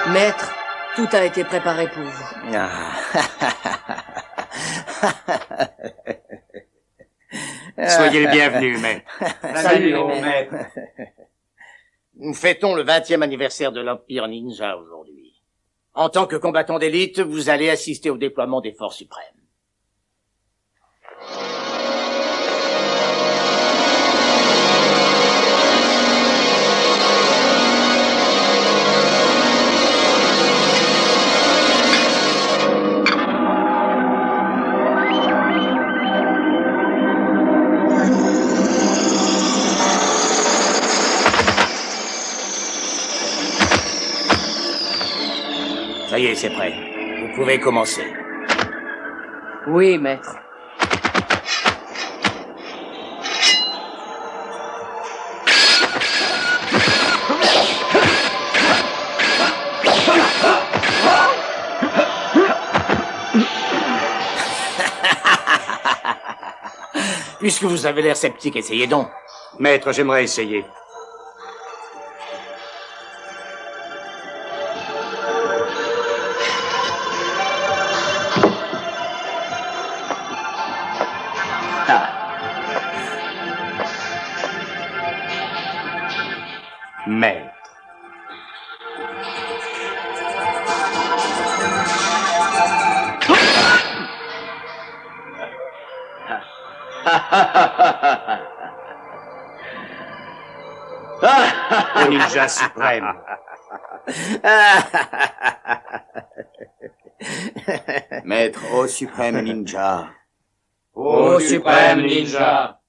Maître, tout a été préparé pour vous. Soyez le bienvenu, maître. Salut, mon maître. Nous fêtons le 20e anniversaire de l'Empire Ninja aujourd'hui. En tant que combattant d'élite, vous allez assister au déploiement des forces suprêmes. Ça y est, c'est prêt. Vous pouvez commencer. Oui, maître. Puisque vous avez l'air sceptique, essayez donc. Maître, j'aimerais essayer. Maître. Au ninja suprême. Maître, ô suprême ninja. Ô suprême ninja.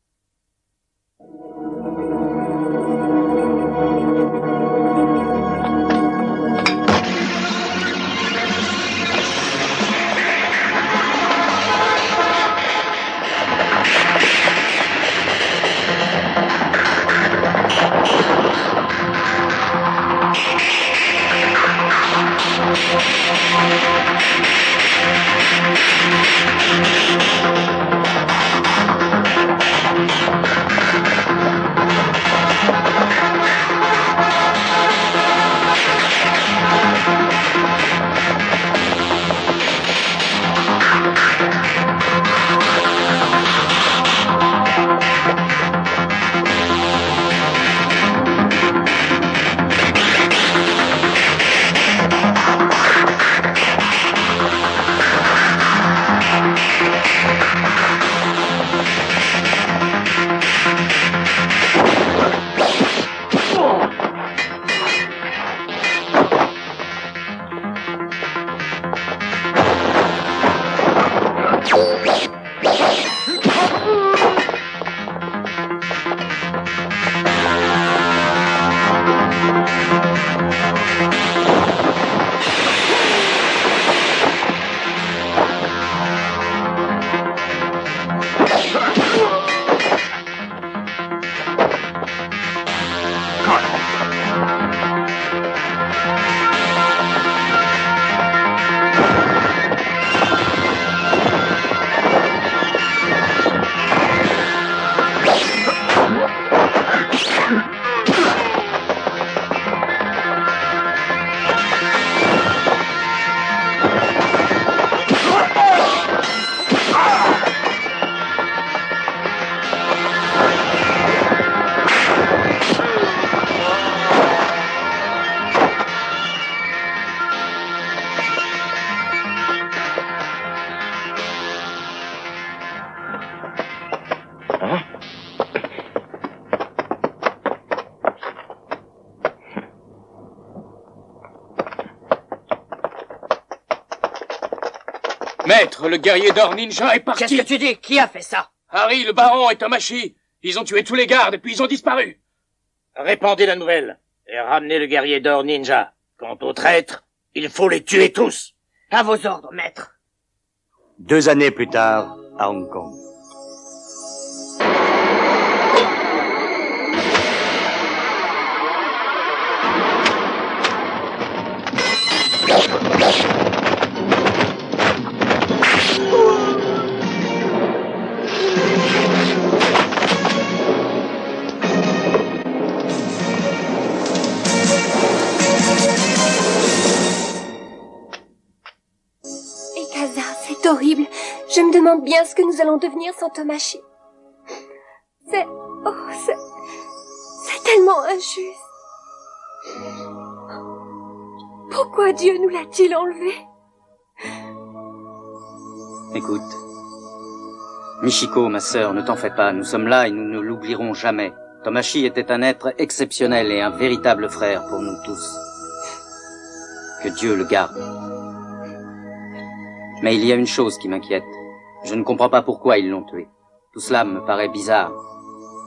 Maître, le guerrier d'or ninja est parti. Qu'est-ce que tu dis? Qui a fait ça? Harry, le baron et Tomashi. Ils ont tué tous les gardes et puis ils ont disparu. Répandez la nouvelle et ramenez le guerrier d'or ninja. Quant aux traîtres, il faut les tuer tous. À vos ordres, maître. 2 années plus tard, à Hong Kong. C'est horrible. Je me demande bien ce que nous allons devenir sans Tomashi. C'est tellement injuste. Pourquoi Dieu nous l'a-t-il enlevé? Écoute. Michiko, ma sœur, ne t'en fais pas. Nous sommes là et nous ne l'oublierons jamais. Tomashi était un être exceptionnel et un véritable frère pour nous tous. Que Dieu le garde. Mais il y a une chose qui m'inquiète. Je ne comprends pas pourquoi ils l'ont tué. Tout cela me paraît bizarre.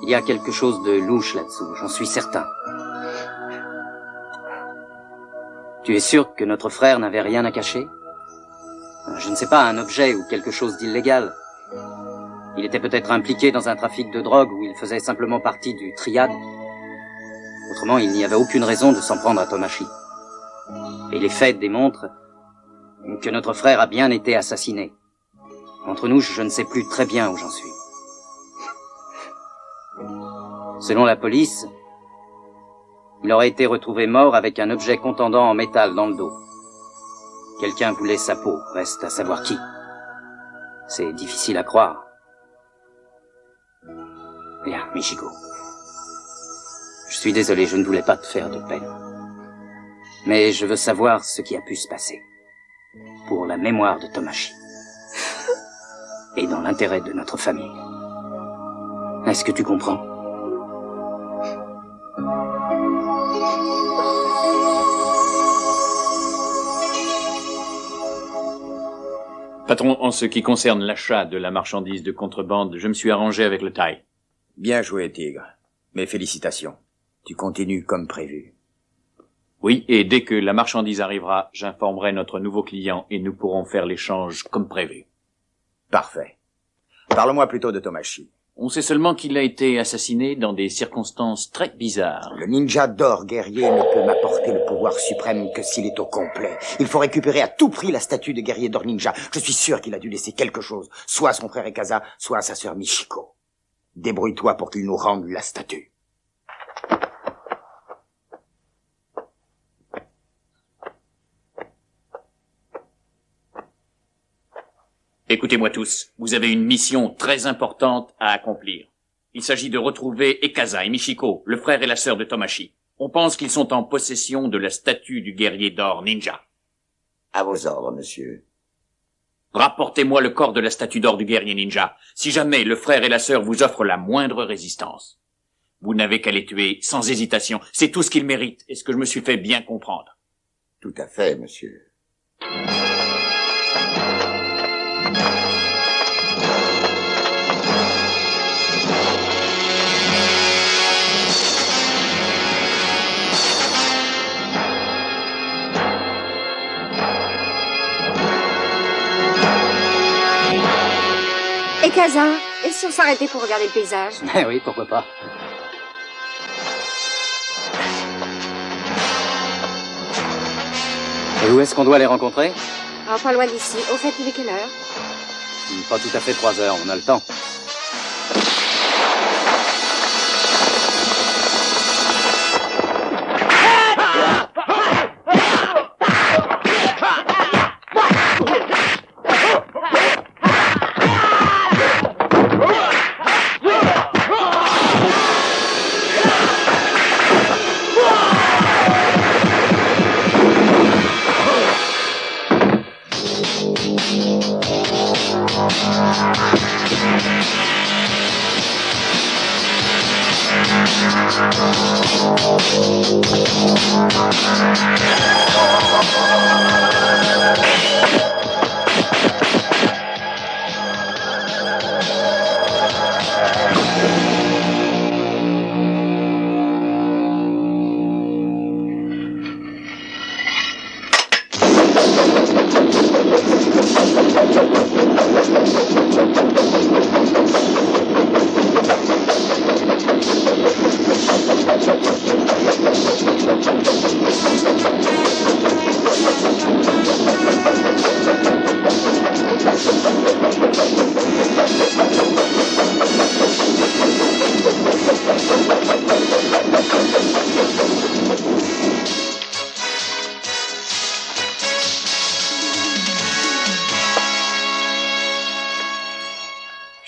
Il y a quelque chose de louche là-dessous, j'en suis certain. Tu es sûr que notre frère n'avait rien à cacher? Je ne sais pas, un objet ou quelque chose d'illégal. Il était peut-être impliqué dans un trafic de drogue ou il faisait simplement partie du triade. Autrement, il n'y avait aucune raison de s'en prendre à Tomashi. Et les faits démontrent que notre frère a bien été assassiné. Entre nous, je ne sais plus très bien où j'en suis. Selon la police, il aurait été retrouvé mort avec un objet contendant en métal dans le dos. Quelqu'un voulait sa peau, reste à savoir qui. C'est difficile à croire. Bien, Michiko. Je suis désolé, je ne voulais pas te faire de peine. Mais je veux savoir ce qui a pu se passer. Pour la mémoire de Tomashi. Et dans l'intérêt de notre famille. Est-ce que tu comprends? Patron, en ce qui concerne l'achat de la marchandise de contrebande, je me suis arrangé avec le Thaï. Bien joué, Tigre. Mes félicitations. Tu continues comme prévu. Oui, et dès que la marchandise arrivera, j'informerai notre nouveau client et nous pourrons faire l'échange comme prévu. Parfait. Parle-moi plutôt de Tomashi. On sait seulement qu'il a été assassiné dans des circonstances très bizarres. Le ninja d'or guerrier ne peut m'apporter le pouvoir suprême que s'il est au complet. Il faut récupérer à tout prix la statue de guerrier d'or ninja. Je suis sûr qu'il a dû laisser quelque chose, soit à son frère Ekaza, soit à sa sœur Michiko. Débrouille-toi pour qu'il nous rende la statue. Écoutez-moi tous, vous avez une mission très importante à accomplir. Il s'agit de retrouver Ekaza et Michiko, le frère et la sœur de Tomashi. On pense qu'ils sont en possession de la statue du guerrier d'or ninja. À vos ordres, monsieur. Rapportez-moi le corps de la statue d'or du guerrier ninja, si jamais le frère et la sœur vous offrent la moindre résistance. Vous n'avez qu'à les tuer sans hésitation, c'est tout ce qu'ils méritent, et ce que je me suis fait bien comprendre. Tout à fait, monsieur. Ekaza, et si on s'arrêtait pour regarder le paysage? Eh oui, pourquoi pas. Et où est-ce qu'on doit les rencontrer? Ah, pas loin d'ici. Au fait, il est quelle heure? Pas tout à fait 3 heures, on a le temps.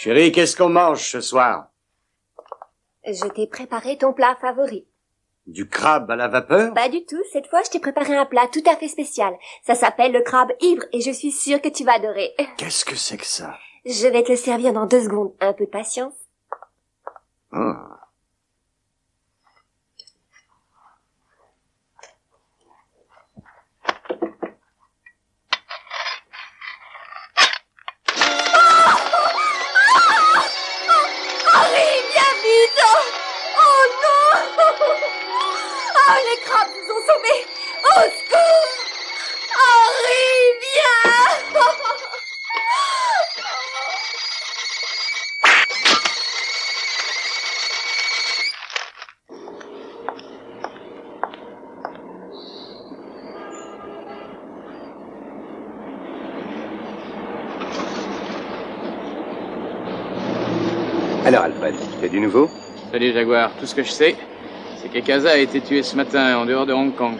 Chérie, qu'est-ce qu'on mange ce soir? Je t'ai préparé ton plat favori. Du crabe à la vapeur? Pas du tout, cette fois je t'ai préparé un plat tout à fait spécial. Ça s'appelle le crabe ivre et je suis sûre que tu vas adorer. Qu'est-ce que c'est que ça? Je vais te le servir dans 2 secondes. Un peu de patience. Oh. Harry, viens vite! Oh non! Oh, les crabes nous ont sauvés! Au secours! Harry, viens! Alors, Alfred, tu as du nouveau? Salut Jaguar, tout ce que je sais, c'est qu'Ekaza a été tué ce matin en dehors de Hong Kong.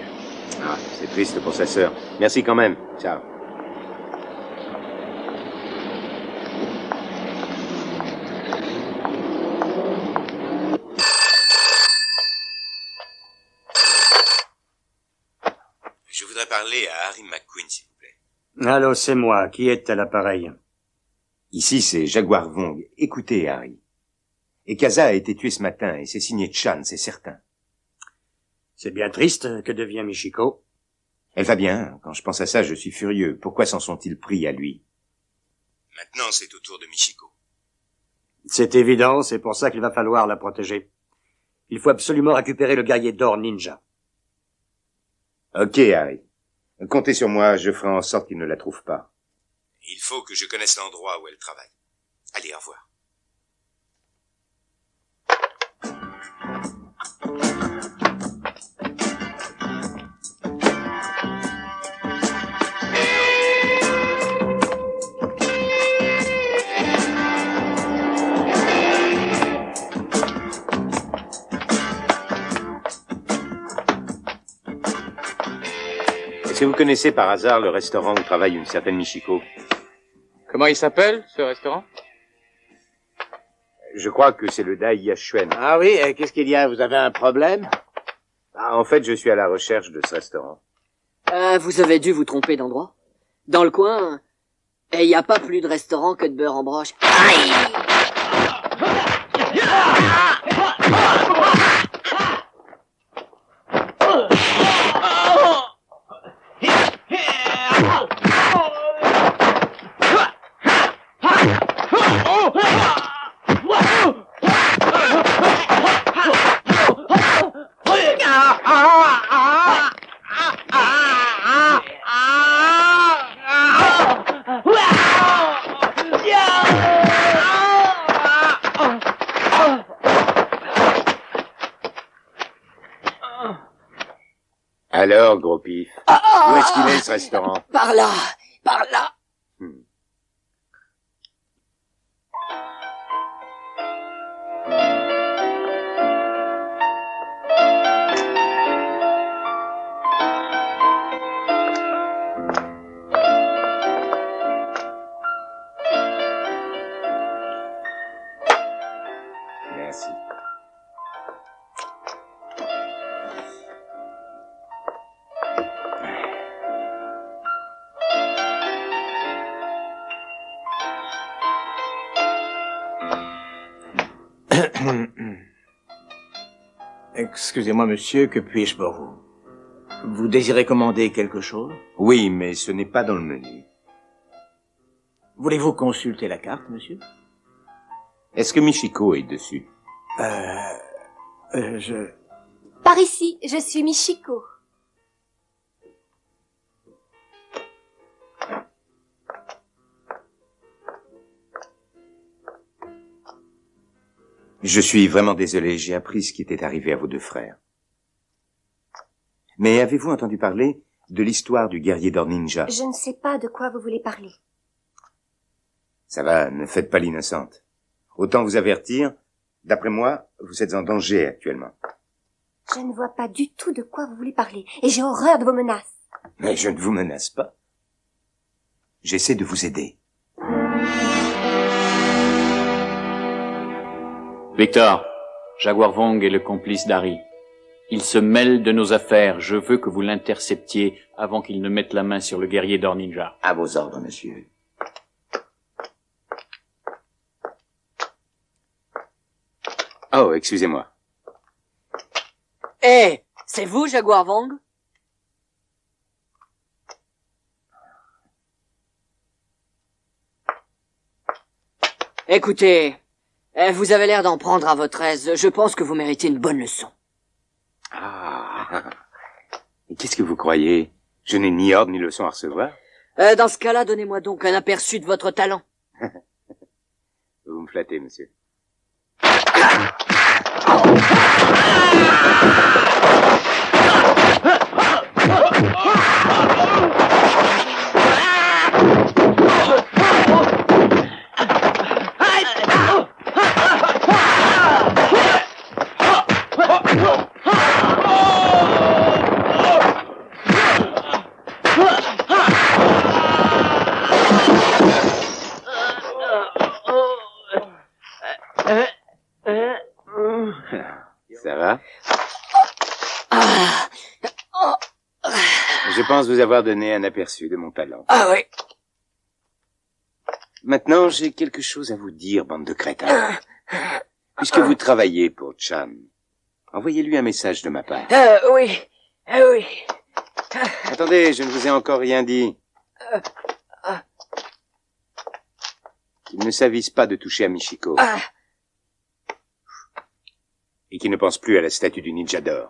Ah, c'est triste pour sa sœur. Merci quand même. Ciao. Je voudrais parler à Harry McQueen, s'il vous plaît. Allô, c'est moi. Qui est à l'appareil? Ici, c'est Jaguar Vong. Écoutez, Harry. Ekaza a été tué ce matin et c'est signé Chan, c'est certain. C'est bien triste. Que devient Michiko? Elle va bien. Quand je pense à ça, je suis furieux. Pourquoi s'en sont-ils pris à lui? Maintenant, c'est au tour de Michiko. C'est évident, c'est pour ça qu'il va falloir la protéger. Il faut absolument récupérer le guerrier d'or ninja. Ok, Harry. Comptez sur moi, je ferai en sorte qu'il ne la trouve pas. Il faut que je connaisse l'endroit où elle travaille. Allez, au revoir. Est-ce que vous connaissez par hasard le restaurant où travaille une certaine Michiko? Comment il s'appelle, ce restaurant? Je crois que c'est le Dai Yashuen. Ah oui, qu'est-ce qu'il y a? Vous avez un problème? Ah, en fait, je suis à la recherche de ce restaurant. Vous avez dû vous tromper d'endroit. Dans le coin, et il n'y a pas plus de restaurant que de beurre en broche. Aïe! Alors, gros pif, où est-ce qu'il est, ce restaurant? Par là, par là. Merci. Excusez-moi, monsieur, que puis-je pour vous? Vous désirez commander quelque chose? Oui, mais ce n'est pas dans le menu. Voulez-vous consulter la carte, monsieur? Est-ce que Michiko est dessus? Par ici, je suis Michiko. Je suis vraiment désolé, j'ai appris ce qui était arrivé à vos 2 frères. Mais avez-vous entendu parler de l'histoire du guerrier d'or ninja? Je ne sais pas de quoi vous voulez parler. Ça va, ne faites pas l'innocente. Autant vous avertir, d'après moi, vous êtes en danger actuellement. Je ne vois pas du tout de quoi vous voulez parler, et j'ai horreur de vos menaces. Mais je ne vous menace pas. J'essaie de vous aider. Victor, Jaguar Wong est le complice d'Harry. Il se mêle de nos affaires. Je veux que vous l'interceptiez avant qu'il ne mette la main sur le guerrier d'Or Ninja. À vos ordres, monsieur. Oh, excusez-moi. Eh, c'est vous, Jaguar Wong? Écoutez, vous avez l'air d'en prendre à votre aise. Je pense que vous méritez une bonne leçon. Ah. Et qu'est-ce que vous croyez? Je n'ai ni ordre ni leçon à recevoir. Dans ce cas-là, donnez-moi donc un aperçu de votre talent. Vous me flattez, monsieur. Ça va? Je pense vous avoir donné un aperçu de mon talent. Ah oui. Maintenant, j'ai quelque chose à vous dire, bande de crétins. Puisque vous travaillez pour Chan, envoyez-lui un message de ma part. Oui. Oui. Attendez, je ne vous ai encore rien dit. Qu'il ne s'avise pas de toucher à Michiko. Et qu'il ne pense plus à la statue du ninja d'or.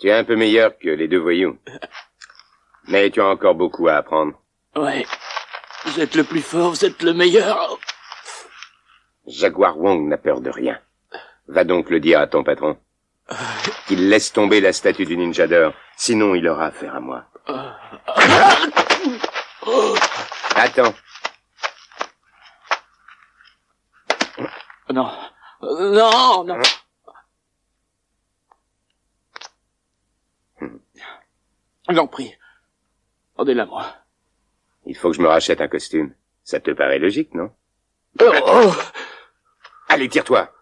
Tu es un peu meilleur que les deux voyous. Mais tu as encore beaucoup à apprendre. Ouais. Vous êtes le plus fort, vous êtes le meilleur. Jaguar Wong n'a peur de rien. Va donc le dire à ton patron. Qu'il laisse tomber la statue du ninja d'or, sinon il aura affaire à moi. Attends. Non. Non, non. J'en prie. Rendez-la moi. Il faut que je me rachète un costume. Ça te paraît logique, non? Oh. Allez, tire-toi.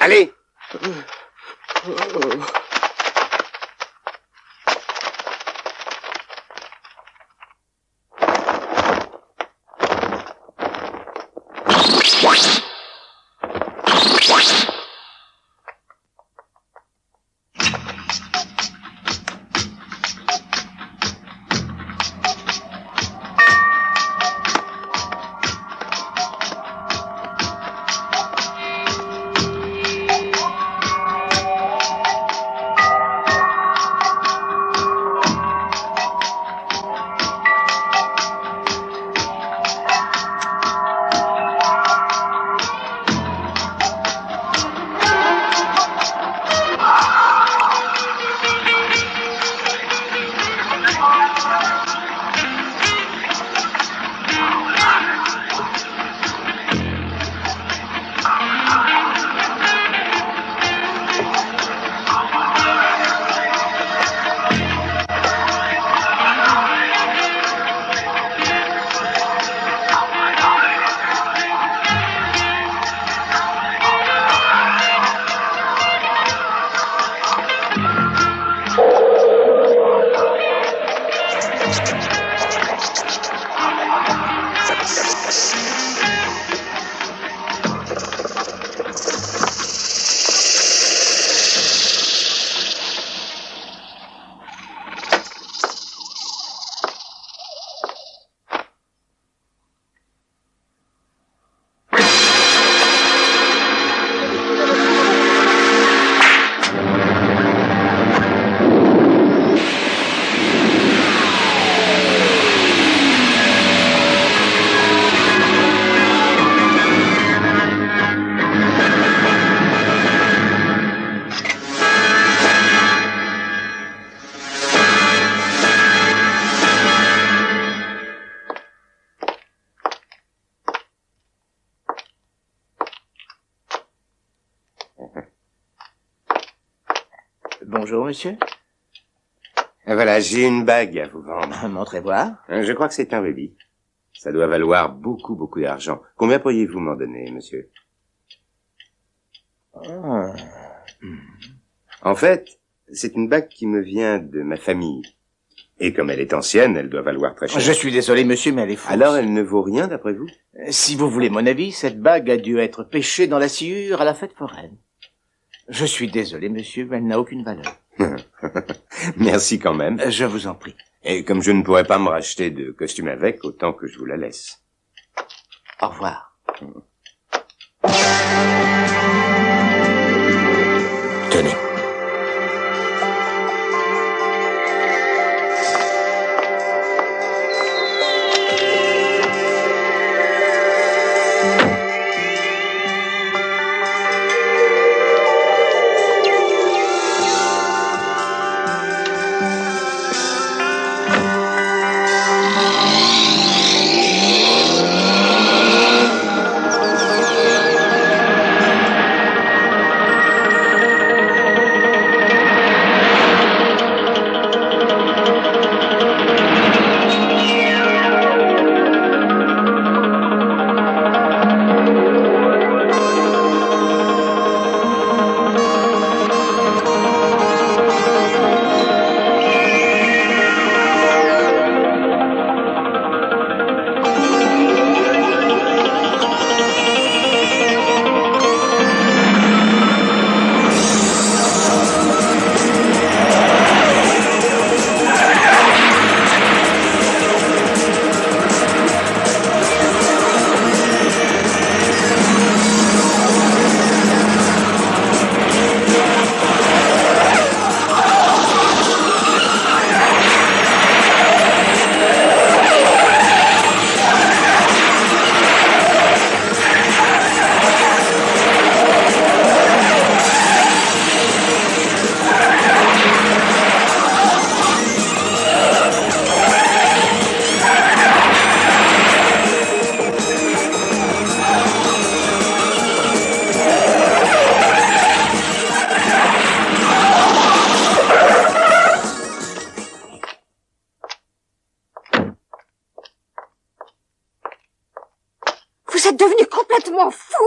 Allez. Bonjour, monsieur. Voilà, j'ai une bague à vous vendre. Montrez voir. Je crois que c'est un rubis. Ça doit valoir beaucoup, beaucoup d'argent. Combien pourriez-vous m'en donner, monsieur? Oh. En fait, c'est une bague qui me vient de ma famille. Et comme elle est ancienne, elle doit valoir très cher. Je suis désolé, monsieur, mais elle est fausse. Alors, elle ne vaut rien, d'après vous? Si vous voulez mon avis, cette bague a dû être pêchée dans la sciure à la fête foraine. Je suis désolé, monsieur, mais elle n'a aucune valeur. Merci quand même. Je vous en prie. Et comme je ne pourrais pas me racheter de costume avec, autant que je vous la laisse. Au revoir. Tenez. Vous êtes devenu complètement fou.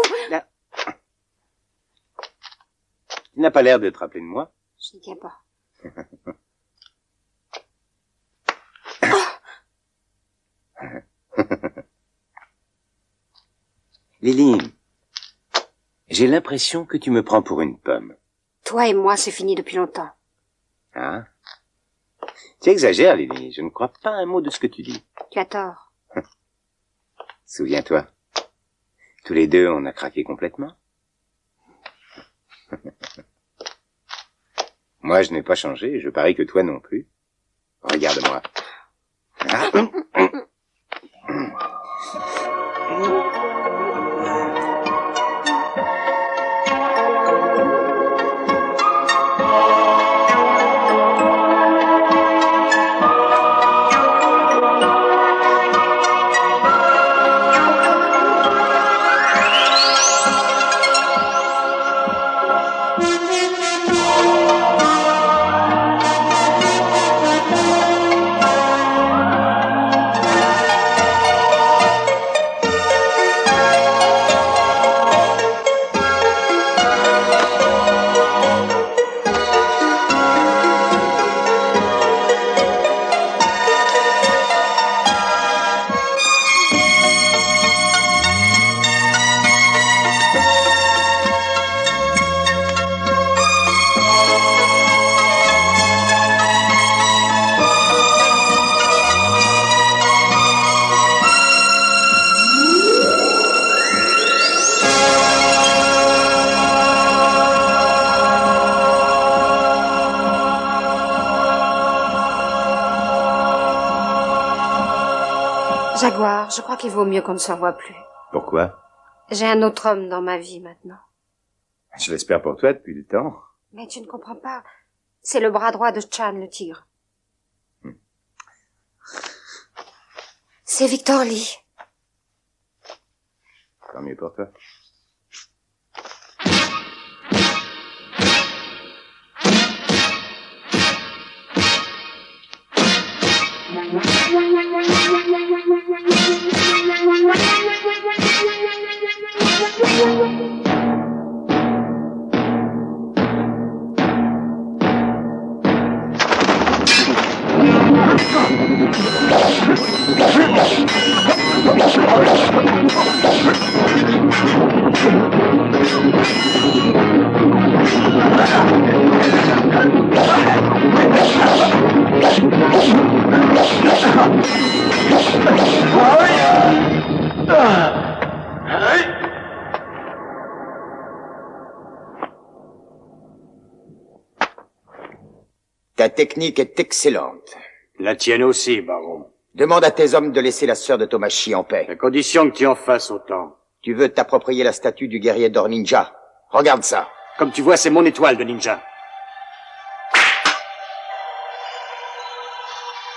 Tu n'as pas l'air de te rappeler de moi. Je n'y tiens pas. Lily, j'ai l'impression que tu me prends pour une pomme. Toi et moi, c'est fini depuis longtemps. Hein? Tu exagères, Lily. Je ne crois pas un mot de ce que tu dis. Tu as tort. Souviens-toi. Tous les deux, on a craqué complètement. Moi, je n'ai pas changé. Je parie que toi non plus. Regarde-moi. Jaguar, je crois qu'il vaut mieux qu'on ne se revoie plus. Pourquoi? J'ai un autre homme dans ma vie maintenant. Je l'espère pour toi depuis le temps. Mais tu ne comprends pas. C'est le bras droit de Chan, le tigre. C'est Victor Lee. Tant mieux pour toi. Ta technique est excellente. La tienne aussi, baron. Demande à tes hommes de laisser la sœur de Tomashi en paix. À condition que tu en fasses autant. Tu veux t'approprier la statue du guerrier d'or ninja. Regarde ça. Comme tu vois, c'est mon étoile de ninja.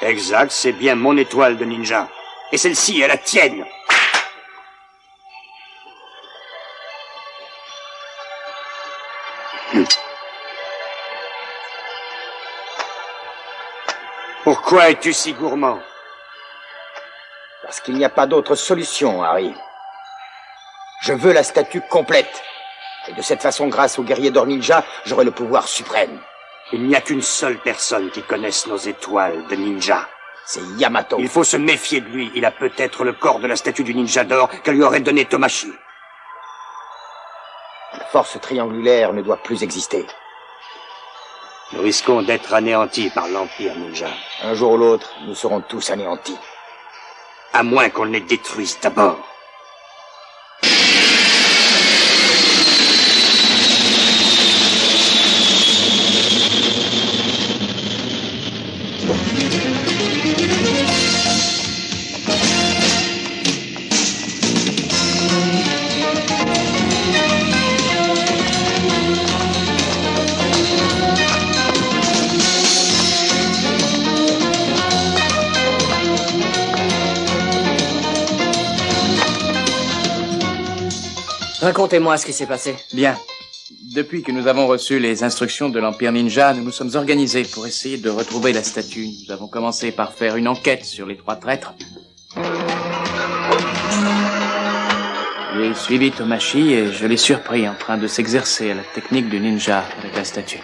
Exact, c'est bien mon étoile de ninja. Et celle-ci est la tienne. Pourquoi es-tu si gourmand? Parce qu'il n'y a pas d'autre solution, Harry. Je veux la statue complète. Et de cette façon, grâce au guerrier d'or ninja, j'aurai le pouvoir suprême. Il n'y a qu'une seule personne qui connaisse nos étoiles de ninja. C'est Yamato. Il faut se méfier de lui. Il a peut-être le corps de la statue du ninja d'or que lui aurait donné Tomashi. La force triangulaire ne doit plus exister. Nous risquons d'être anéantis par l'Empire Ninja. Un jour ou l'autre, nous serons tous anéantis. À moins qu'on les détruise d'abord. Racontez-moi ce qui s'est passé. Bien. Depuis que nous avons reçu les instructions de l'Empire Ninja, nous nous sommes organisés pour essayer de retrouver la statue. Nous avons commencé par faire une enquête sur les 3 traîtres. J'ai suivi Tomashi et je l'ai surpris en train de s'exercer à la technique du ninja avec la statue.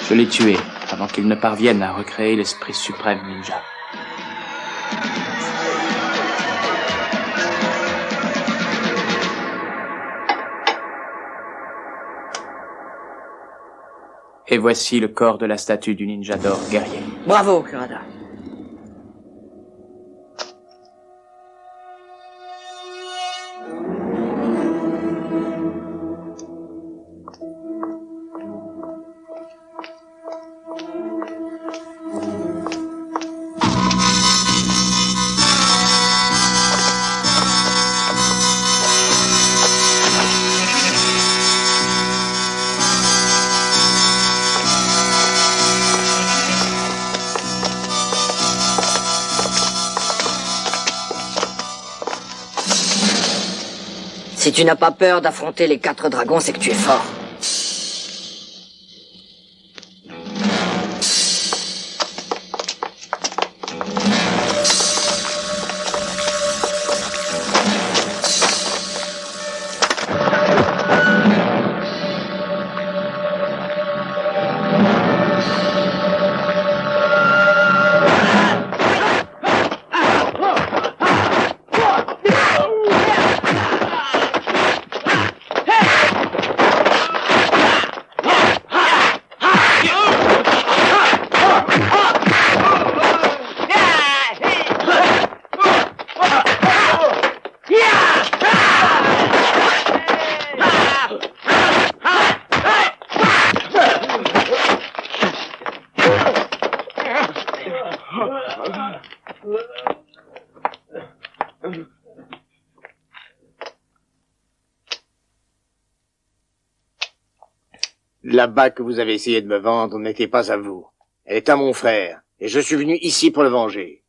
Je l'ai tué avant qu'il ne parvienne à recréer l'esprit suprême ninja. Et voici le corps de la statue du ninja d'or guerrier. Bravo, Kurada. Si tu n'as pas peur d'affronter les 4 dragons, c'est que tu es fort. La bague que vous avez essayé de me vendre n'était pas à vous. Elle est à mon frère, et je suis venu ici pour le venger.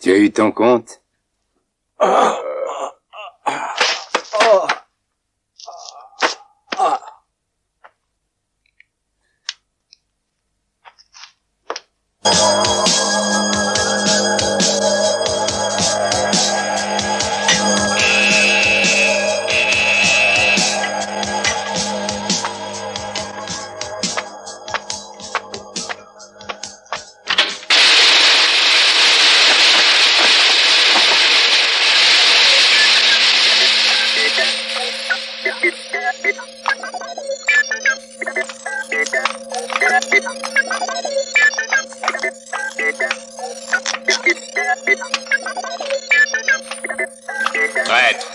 Tu as eu ton compte? Traître,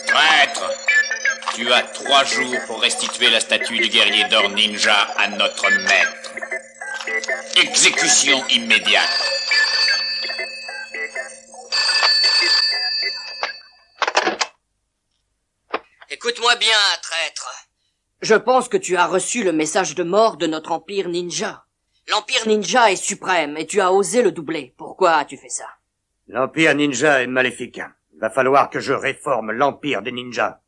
Traître! Tu as 3 jours pour restituer la statue du guerrier d'or ninja à notre maître. Exécution immédiate. Écoute-moi bien, traître. Je pense que tu as reçu le message de mort de notre empire ninja. L'empire ninja est suprême et tu as osé le doubler. Pourquoi as-tu fait ça? L'Empire ninja est maléfique. Il va falloir que je réforme l'Empire des ninjas.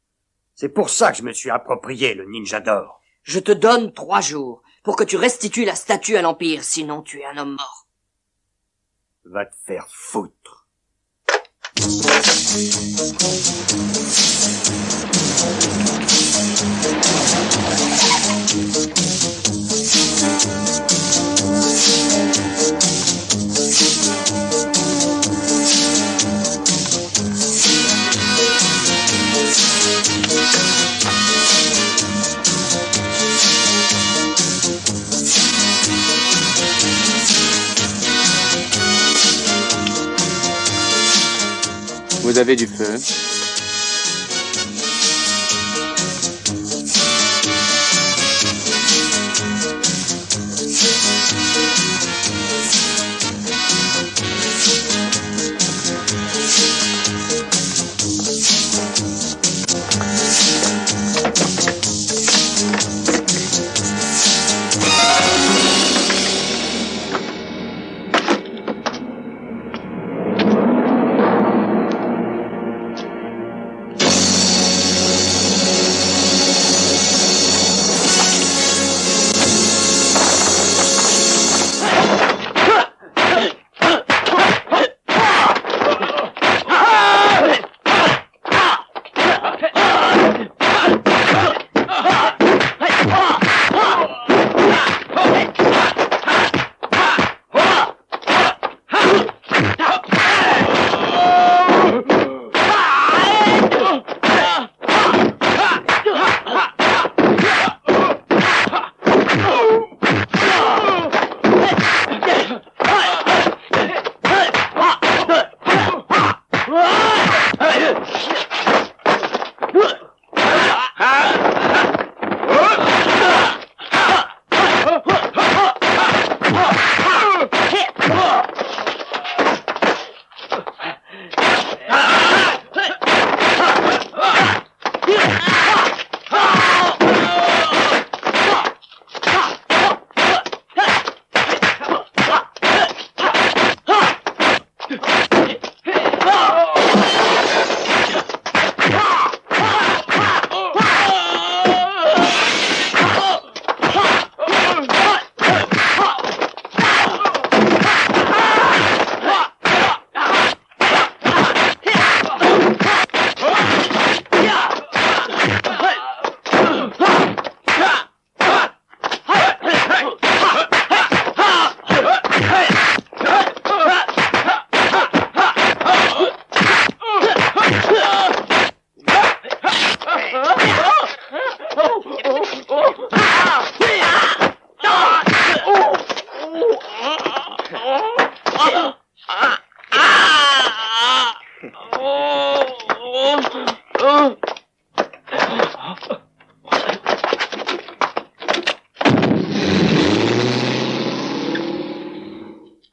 C'est pour ça que je me suis approprié le ninja d'or. Je te donne 3 jours pour que tu restitues la statue à l'Empire, sinon tu es un homme mort. Va te faire foutre. Vous avez du feu.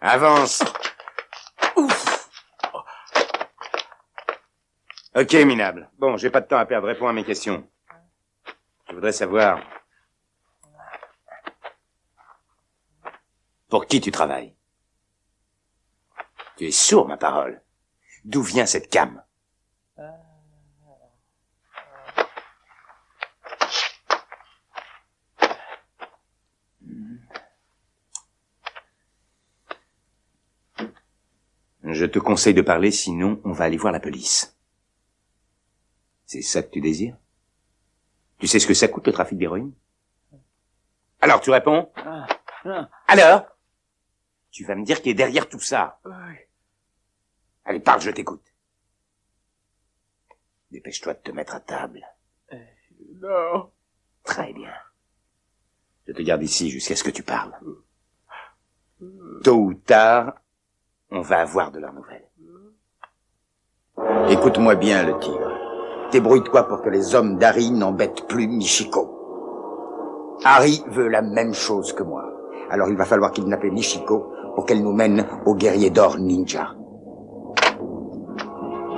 Avance. Ok, minable. Bon, j'ai pas de temps à perdre. Réponds à mes questions. Je voudrais savoir... Pour qui tu travailles? Tu es sourd, ma parole. D'où vient cette came? Je te conseille de parler, sinon on va aller voir la police. C'est ça que tu désires? Tu sais ce que ça coûte, le trafic d'héroïne? Alors, tu réponds? Alors? Tu vas me dire qui est derrière tout ça? Allez, parle, je t'écoute. Dépêche-toi de te mettre à table. Non. Très bien. Je te garde ici jusqu'à ce que tu parles. Tôt ou tard, on va avoir de leurs nouvelles. Écoute-moi bien, le tigre. Débrouille-toi pour que les hommes d'Harry n'embêtent plus Michiko. Harry veut la même chose que moi. Alors il va falloir kidnapper Michiko pour qu'elle nous mène au guerrier d'or ninja.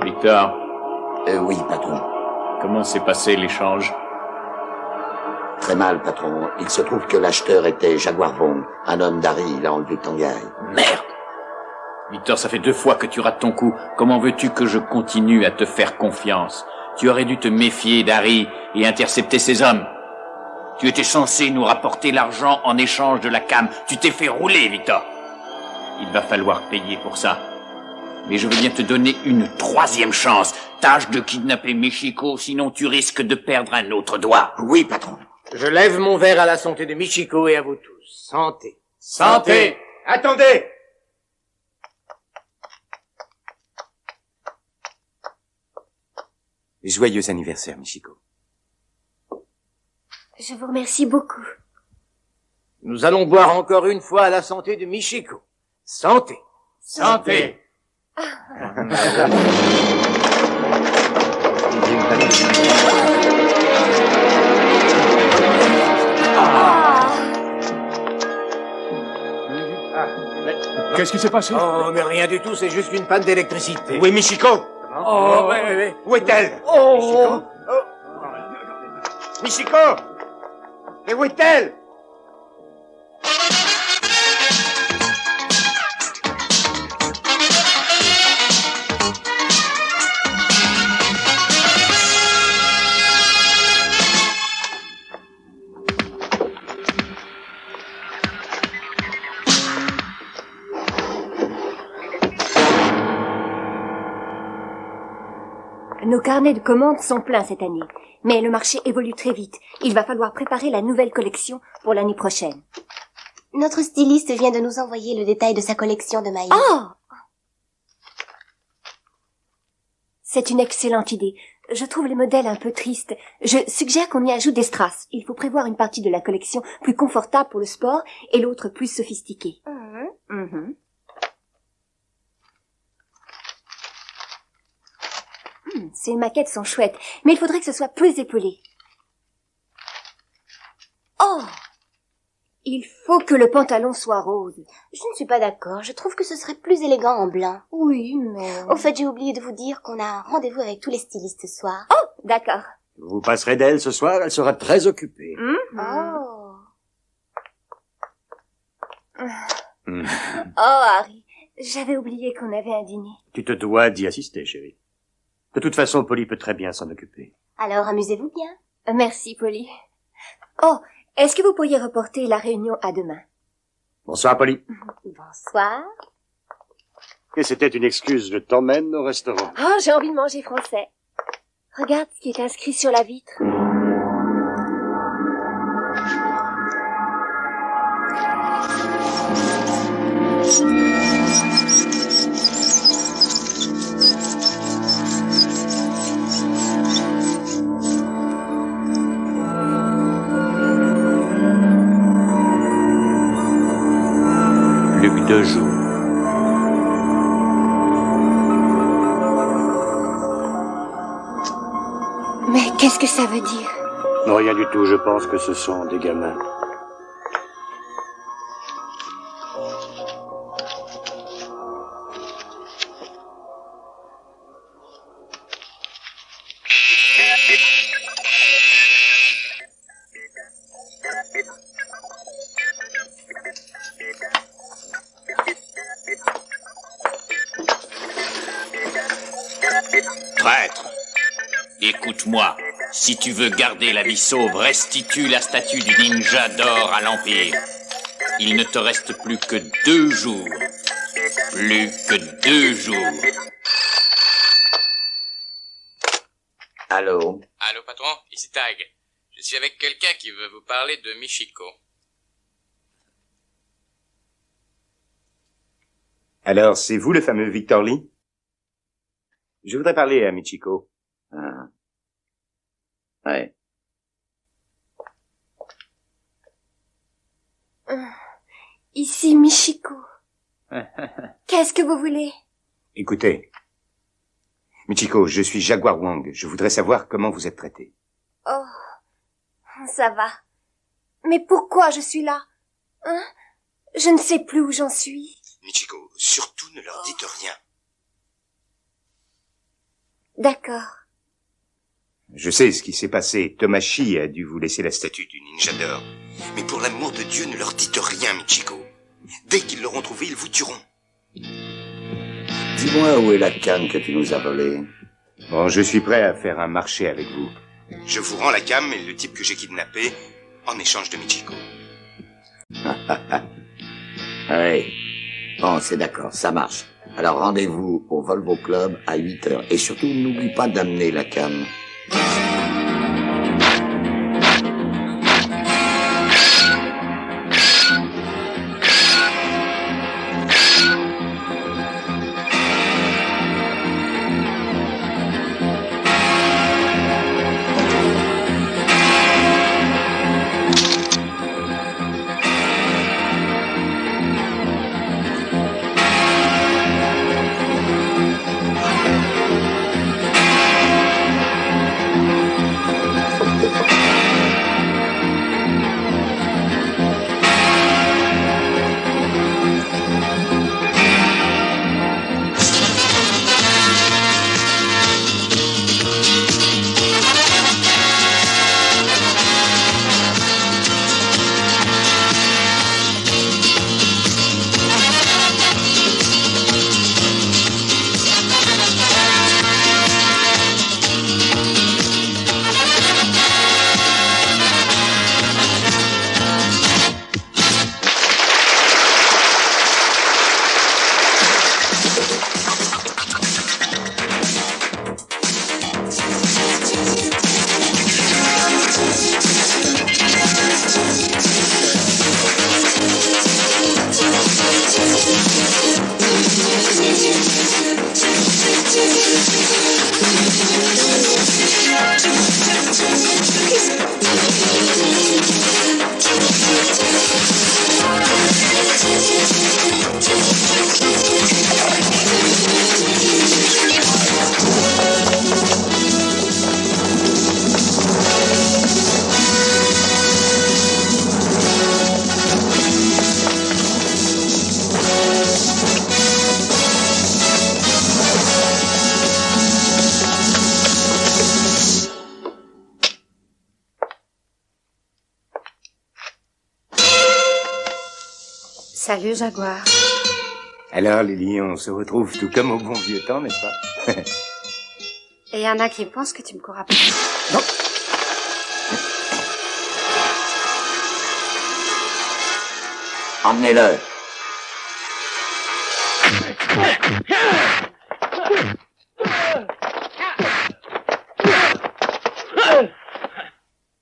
Victor, Oui, patron. comment s'est passé l'échange? Très mal, patron. Il se trouve que l'acheteur était Jaguar Wong, un homme d'Harry. Il a enlevé Tangai. Merde! Victor, ça fait 2 fois que tu rates ton coup. Comment veux-tu que je continue à te faire confiance? Tu aurais dû te méfier d'Harry et intercepter ses hommes. Tu étais censé nous rapporter l'argent en échange de la cam. Tu t'es fait rouler, Victor. Il va falloir payer pour ça. Mais je veux bien te donner une 3e chance. Tâche de kidnapper Michiko, sinon tu risques de perdre un autre doigt. Oui, patron. Je lève mon verre à la santé de Michiko et à vous tous. Santé. Santé! Attendez! Joyeux anniversaire, Michiko. Je vous remercie beaucoup. Nous allons boire encore une fois à la santé de Michiko. Santé. Santé! Qu'est-ce qui s'est passé? Oh, mais rien du tout, c'est juste une panne d'électricité. Oui, Michiko! Oh, oui. Où est-elle? Oh, Michiko! Mais où est-elle? Nos carnets de commandes sont pleins cette année, mais le marché évolue très vite. Il va falloir préparer la nouvelle collection pour l'année prochaine. Notre styliste vient de nous envoyer le détail de sa collection de maillots. Oh! C'est une excellente idée. Je trouve les modèles un peu tristes. Je suggère qu'on y ajoute des strass. Il faut prévoir une partie de la collection plus confortable pour le sport et l'autre plus sophistiquée. Ces maquettes sont chouettes, mais il faudrait que ce soit plus épaulé. Oh! Il faut que le pantalon soit rose. Je ne suis pas d'accord. Je trouve que ce serait plus élégant en blanc. Oui, mais... Au fait, j'ai oublié de vous dire qu'on a un rendez-vous avec tous les stylistes ce soir. Oh, d'accord. Vous passerez d'elle ce soir, elle sera très occupée. Oh. Oh, Harry, j'avais oublié qu'on avait un dîner. Tu te dois d'y assister, chérie. De toute façon, Polly peut très bien s'en occuper. Alors, amusez-vous bien. Merci, Polly. Oh, est-ce que vous pourriez reporter la réunion à demain? Bonsoir, Polly. Bonsoir. Et c'était une excuse, je t'emmène au restaurant. Oh, j'ai envie de manger français. Regarde ce qui est inscrit sur la vitre. Luc de Joux. Mais qu'est-ce que ça veut dire? Non, rien du tout, je pense que ce sont des gamins. Traître, écoute-moi. Si tu veux garder la vie sauve, restitue la statue du ninja d'or à l'Empire. Il ne te reste plus que 2 jours. Plus que 2 jours. Allô? Allô, patron, ici Tag. Je suis avec quelqu'un qui veut vous parler de Michiko. Alors, c'est vous le fameux Victor Lee? Je voudrais parler à Michiko. Ah. Ouais. Ici Michiko. Qu'est-ce que vous voulez? Écoutez, Michiko, je suis Jaguar Wong. Je voudrais savoir comment vous êtes traité. Oh, ça va. Mais pourquoi je suis là? Hein? Je ne sais plus où j'en suis. Michiko, surtout ne leur dites rien. D'accord. Je sais ce qui s'est passé. Tomashi a dû vous laisser la statue du ninja d'or. Mais pour l'amour de Dieu, ne leur dites rien, Michiko. Dès qu'ils l'auront trouvée, ils vous tueront. Dis-moi où est la canne que tu nous as volée. Bon, je suis prêt à faire un marché avec vous. Je vous rends la cam et le type que j'ai kidnappé en échange de Michiko. Oui. Bon, c'est d'accord, ça marche. Alors rendez-vous au Volvo Club à 8h. Et surtout, n'oublie pas d'amener la canne. Salut, Jaguar. Alors, Lily, on se retrouve tout comme au bon vieux temps, n'est-ce pas? Et y en a qui pensent que tu me cours après. Non. Emmenez-le.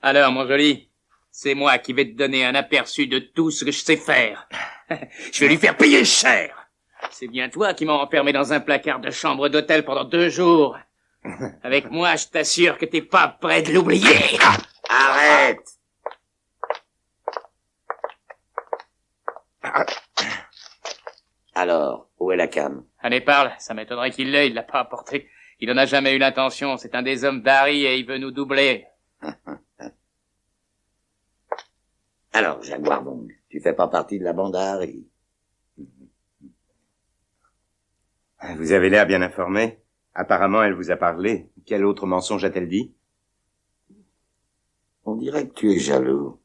Alors, mon joli, c'est moi qui vais te donner un aperçu de tout ce que je sais faire. Je vais lui faire payer cher. C'est bien toi qui m'as enfermé dans un placard de chambre d'hôtel pendant 2 jours. Avec moi, je t'assure que t'es pas prêt de l'oublier. Arrête. Alors, où est la canne? Allez, parle, ça m'étonnerait qu'il l'ait, il l'a pas apporté. Il en a jamais eu l'intention, c'est un des hommes d'Harry et il veut nous doubler. Alors, Jaguar Wong, tu fais pas partie de la bande à Harry. Vous avez l'air bien informé. Apparemment, elle vous a parlé. Quel autre mensonge a-t-elle dit? On dirait que tu es jaloux.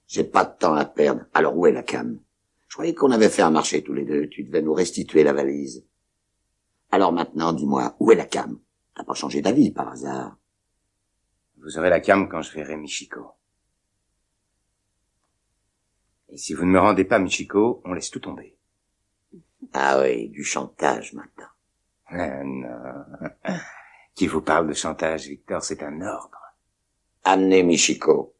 J'ai pas de temps à perdre. Alors où est la canne? Je croyais qu'on avait fait un marché tous les deux. Tu devais nous restituer la valise. Alors maintenant, dis-moi, où est la cam? T'as pas changé d'avis par hasard? Vous aurez la cam quand je verrai Michiko. Et si vous ne me rendez pas Michiko, on laisse tout tomber. Ah oui, du chantage maintenant. Non. Qui vous parle de chantage, Victor? C'est un ordre. Amenez Michiko.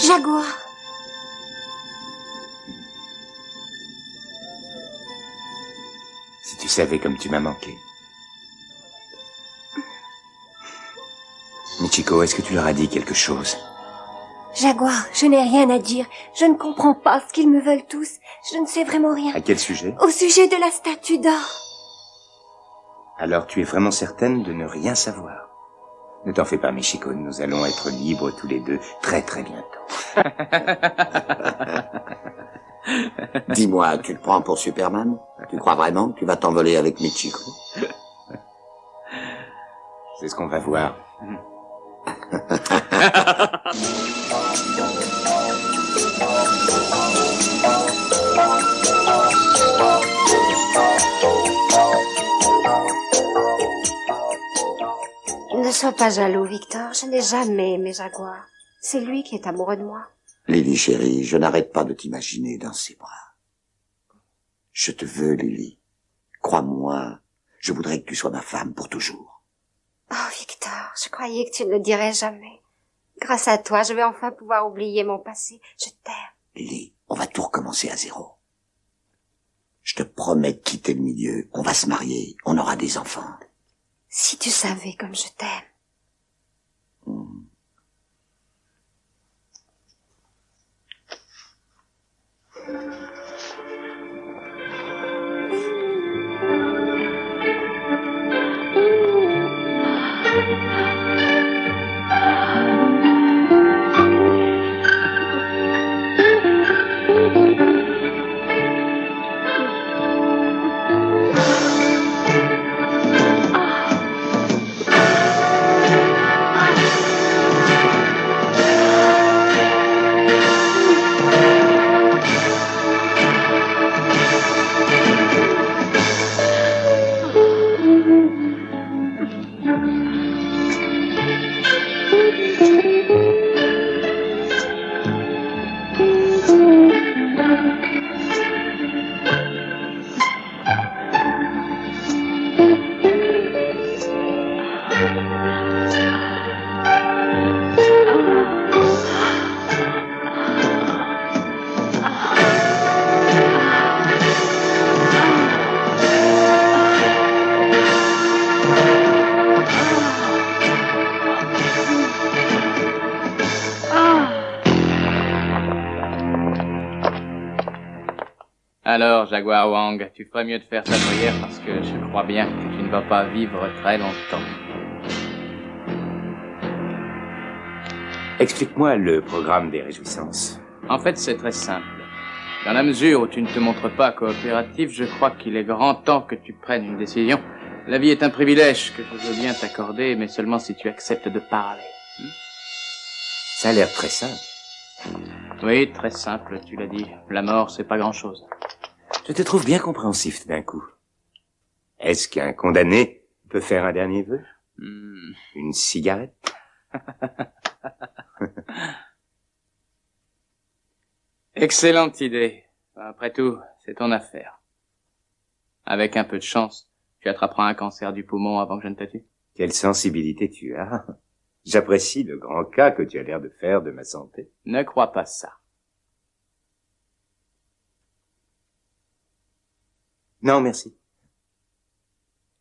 Jaguar. Si tu savais comme tu m'as manqué. Michiko, est-ce que tu leur as dit quelque chose? Jaguar, je n'ai rien à dire. Je ne comprends pas ce qu'ils me veulent tous. Je ne sais vraiment rien. À quel sujet? Au sujet de la statue d'or. Alors tu es vraiment certaine de ne rien savoir? Ne t'en fais pas, Michiko, nous allons être libres tous les deux très très bientôt. Dis-moi, tu te prends pour Superman? Tu crois vraiment que tu vas t'envoler avec Michiko? C'est ce qu'on va voir. Ne sois pas jaloux, Victor. Je n'ai jamais aimé Jaguar. C'est lui qui est amoureux de moi. Lily, chérie, je n'arrête pas de t'imaginer dans ses bras. Je te veux, Lily. Crois-moi, je voudrais que tu sois ma femme pour toujours. Oh, Victor, je croyais que tu ne le dirais jamais. Grâce à toi, je vais enfin pouvoir oublier mon passé. Je t'aime. Lily, on va tout recommencer à zéro. Je te promets de quitter le milieu. On va se marier. On aura des enfants. Si tu savais comme je t'aime. Alors, Jaguar Wang, tu ferais mieux de faire ta prière parce que je crois bien que tu ne vas pas vivre très longtemps. Explique-moi le programme des réjouissances. En fait, c'est très simple. Dans la mesure où tu ne te montres pas coopératif, je crois qu'il est grand temps que tu prennes une décision. La vie est un privilège que je veux bien t'accorder, mais seulement si tu acceptes de parler. Ça a l'air très simple. Oui, très simple, tu l'as dit. La mort, c'est pas grand-chose. Je te trouve bien compréhensif d'un coup. Est-ce qu'un condamné peut faire un dernier vœu? Une cigarette? Excellente idée. Après tout, c'est ton affaire. Avec un peu de chance, tu attraperas un cancer du poumon avant que je ne te tue. Quelle sensibilité tu as. J'apprécie le grand cas que tu as l'air de faire de ma santé. Ne crois pas ça. Non, merci.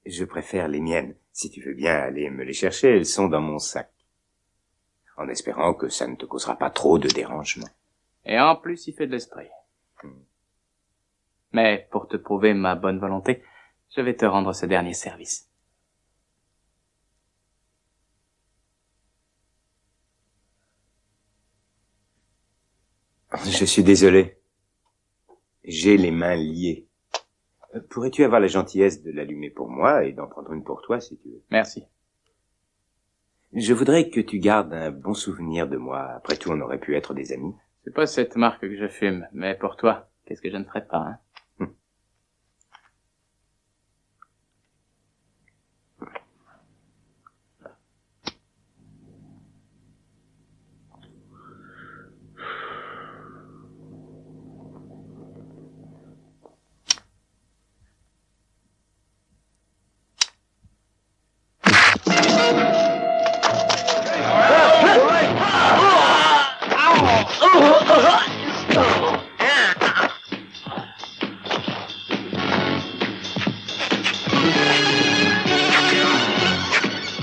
Je préfère les miennes. Si tu veux bien aller me les chercher, elles sont dans mon sac. En espérant que ça ne te causera pas trop de dérangement. Et en plus, il fait de l'esprit. Mais pour te prouver ma bonne volonté, je vais te rendre ce dernier service. Je suis désolé. J'ai les mains liées. Pourrais-tu avoir la gentillesse de l'allumer pour moi et d'en prendre une pour toi, si tu veux? Merci. Je voudrais que tu gardes un bon souvenir de moi. Après tout, on aurait pu être des amis. C'est pas cette marque que je fume, mais pour toi, qu'est-ce que je ne ferais pas, hein?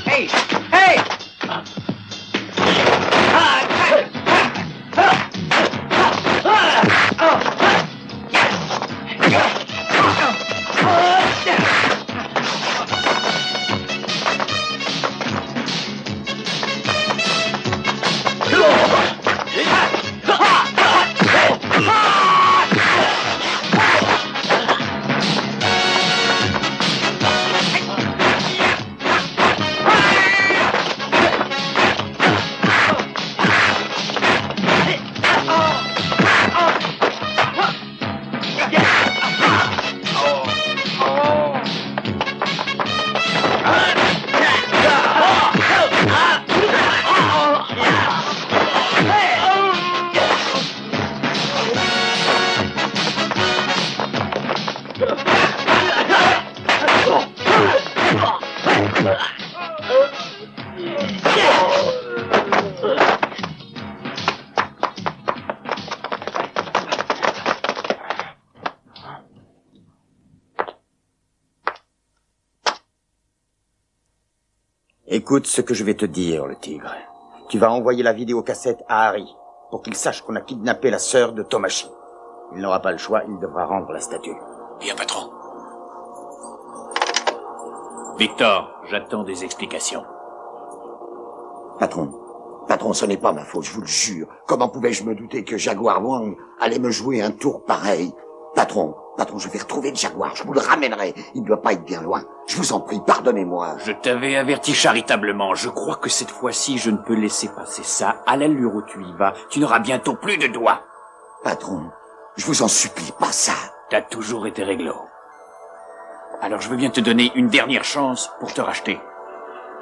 Hey! Écoute ce que je vais te dire, le tigre. Tu vas envoyer la vidéocassette à Harry, pour qu'il sache qu'on a kidnappé la sœur de Tomashi. Il n'aura pas le choix, il devra rendre la statue. Bien, patron. Victor, j'attends des explications. Patron, ce n'est pas ma faute, je vous le jure. Comment pouvais-je me douter que Jaguar Wang allait me jouer un tour pareil? Patron, je vais retrouver le Jaguar, je vous le ramènerai. Il ne doit pas être bien loin. Je vous en prie, pardonnez-moi. Je t'avais averti charitablement. Je crois que cette fois-ci, je ne peux laisser passer ça. À l'allure où tu y vas, tu n'auras bientôt plus de doigts. Patron, je vous en supplie, pas ça. T'as toujours été réglo. Alors je veux bien te donner une dernière chance pour te racheter.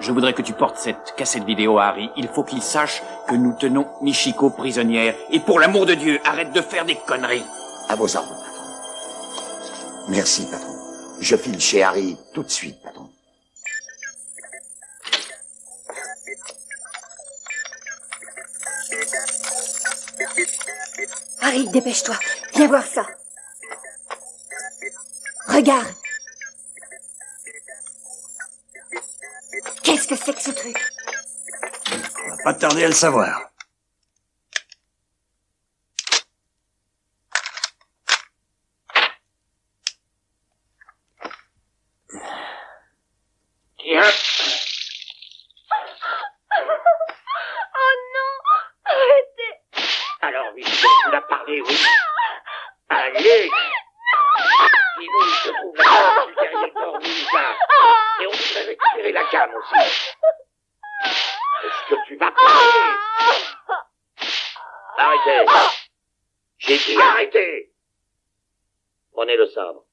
Je voudrais que tu portes cette cassette vidéo à Harry. Il faut qu'il sache que nous tenons Michiko prisonnière. Et pour l'amour de Dieu, arrête de faire des conneries. À vos ordres, patron. Merci, patron. Je file chez Harry tout de suite, patron. Harry, dépêche-toi. Viens voir ça. Regarde. Qu'est-ce que c'est que ce truc? On va pas tarder à le savoir. Tiens. Oh non! Arrêtez! Alors, Michel, tu l'as parlé, oui. Allez! Sinon, il se trouve là du guerrier Ninja. Et on devrait récupérer la cam aussi. Est-ce que tu vas parler? Arrêtez! J'ai dit arrêtez! Prenez le sabre.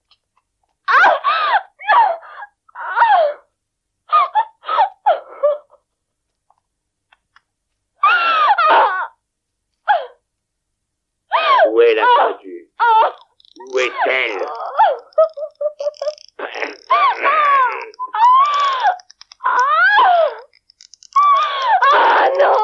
Où est la statue? Où est-elle? Ah non!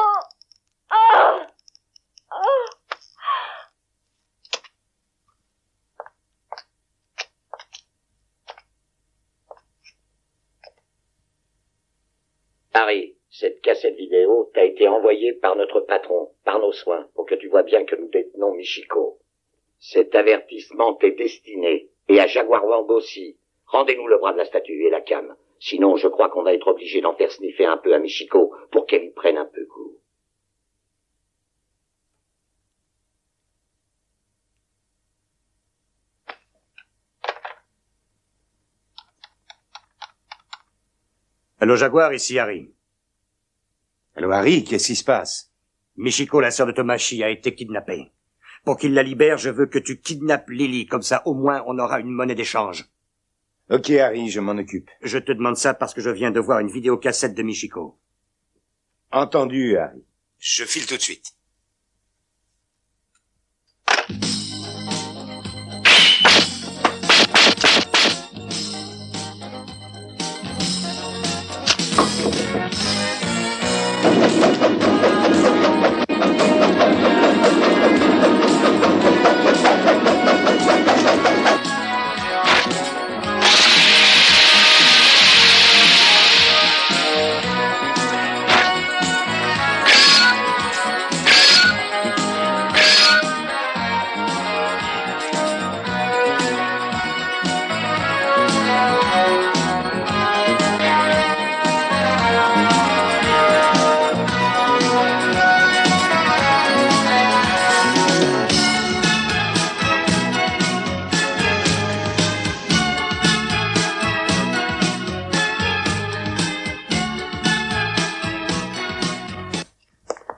Harry, cette cassette vidéo t'a été envoyée par notre patron, par nos soins, pour que tu vois bien que nous détenons Michiko. Cet avertissement t'est destiné, et à Jaguar Wang aussi. Rendez-nous le bras de la statue et la cam. Sinon, je crois qu'on va être obligé d'en faire sniffer un peu à Michiko pour qu'elle y prenne un peu goût. Allô, Jaguar, ici Harry. Allô, Harry, qu'est-ce qui se passe? Michiko, la sœur de Tomashi, a été kidnappée. Pour qu'il la libère, je veux que tu kidnappes Lily, comme ça au moins on aura une monnaie d'échange. Ok, Harry, je m'en occupe. Je te demande ça parce que je viens de voir une vidéocassette de Michiko. Entendu, Harry. Je file tout de suite.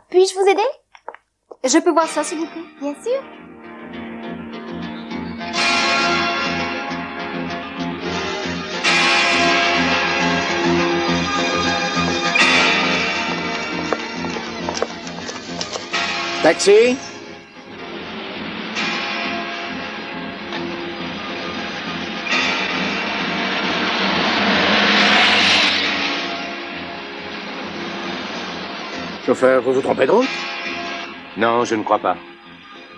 Puis-je vous aider? Je peux voir ça, s'il vous plaît? Bien sûr. Taxi? Chauffeur, vous vous trompez de route? Non, je ne crois pas.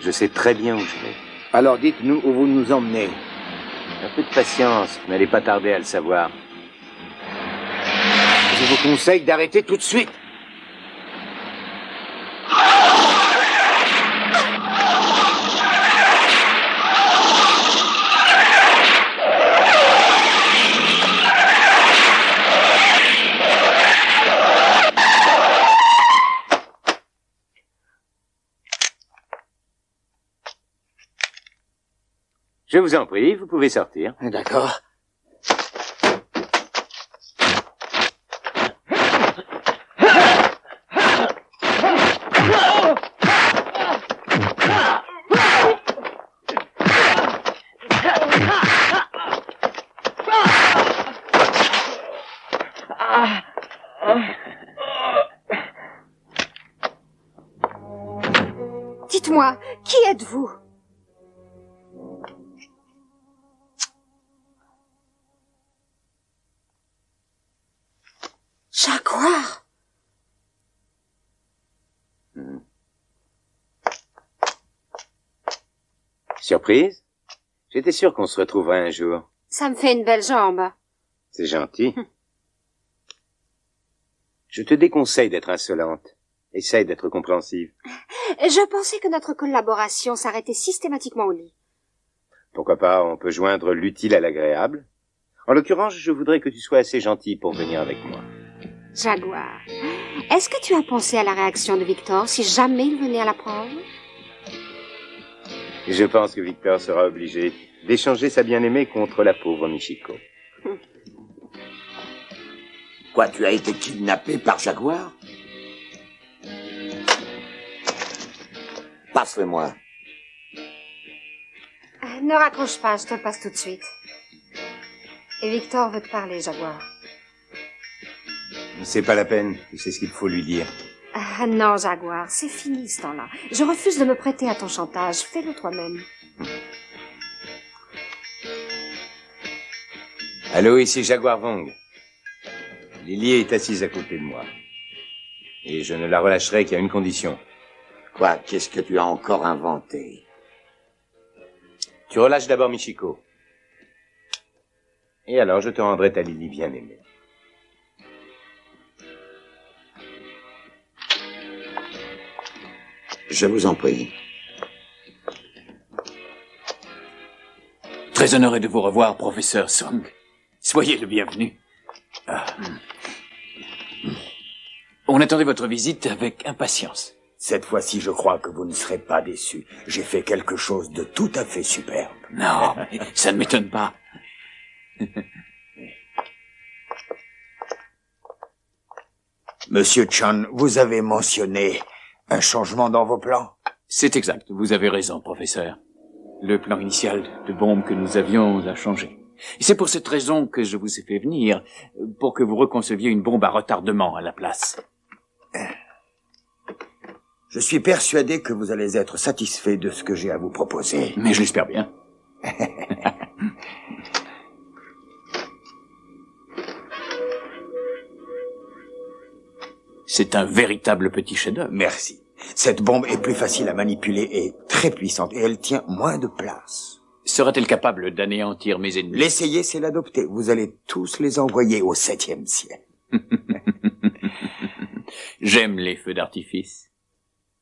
Je sais très bien où je vais. Alors dites-nous où vous nous emmenez. Un peu de patience, vous n'allez pas tarder à le savoir. Je vous conseille d'arrêter tout de suite. Je vous en prie, vous pouvez sortir. D'accord. Dites-moi, qui êtes-vous? Jaguar. Surprise? J'étais sûr qu'on se retrouverait un jour. Ça me fait une belle jambe. C'est gentil. Je te déconseille d'être insolente. Essaye d'être compréhensive. Je pensais que notre collaboration s'arrêtait systématiquement au lit. Pourquoi pas, on peut joindre l'utile à l'agréable. En l'occurrence, je voudrais que tu sois assez gentil pour venir avec moi. Jaguar, est-ce que tu as pensé à la réaction de Victor si jamais il venait à l'apprendre? Je pense que Victor sera obligé d'échanger sa bien-aimée contre la pauvre Michiko. Quoi, tu as été kidnappé par Jaguar? Passe-le-moi. Ne raccroche pas, je te le passe tout de suite. Et Victor veut te parler, Jaguar. C'est pas la peine, tu sais ce qu'il faut lui dire. Ah, non, Jaguar, c'est fini ce temps-là. Je refuse de me prêter à ton chantage. Fais-le toi-même. Allô, ici Jaguar Wong. Lily est assise à côté de moi. Et je ne la relâcherai qu'à une condition. Quoi, qu'est-ce que tu as encore inventé? Tu relâches d'abord Michiko. Et alors je te rendrai ta Lily bien-aimée. Je vous en prie. Très honoré de vous revoir, professeur Song. Soyez le bienvenu. On attendait votre visite avec impatience. Cette fois-ci, je crois que vous ne serez pas déçus. J'ai fait quelque chose de tout à fait superbe. Non, ça ne m'étonne pas. Monsieur Chan, vous avez mentionné un changement dans vos plans? C'est exact, vous avez raison, professeur. Le plan initial de bombe que nous avions a changé. Et c'est pour cette raison que je vous ai fait venir, pour que vous reconceviez une bombe à retardement à la place. Je suis persuadé que vous allez être satisfait de ce que j'ai à vous proposer. Mais je l'espère bien. C'est un véritable petit chef-d'œuvre. Merci. Cette bombe est plus facile à manipuler et très puissante, et elle tient moins de place. Sera-t-elle capable d'anéantir mes ennemis? L'essayer, c'est l'adopter. Vous allez tous les envoyer au 7e ciel. J'aime les feux d'artifice.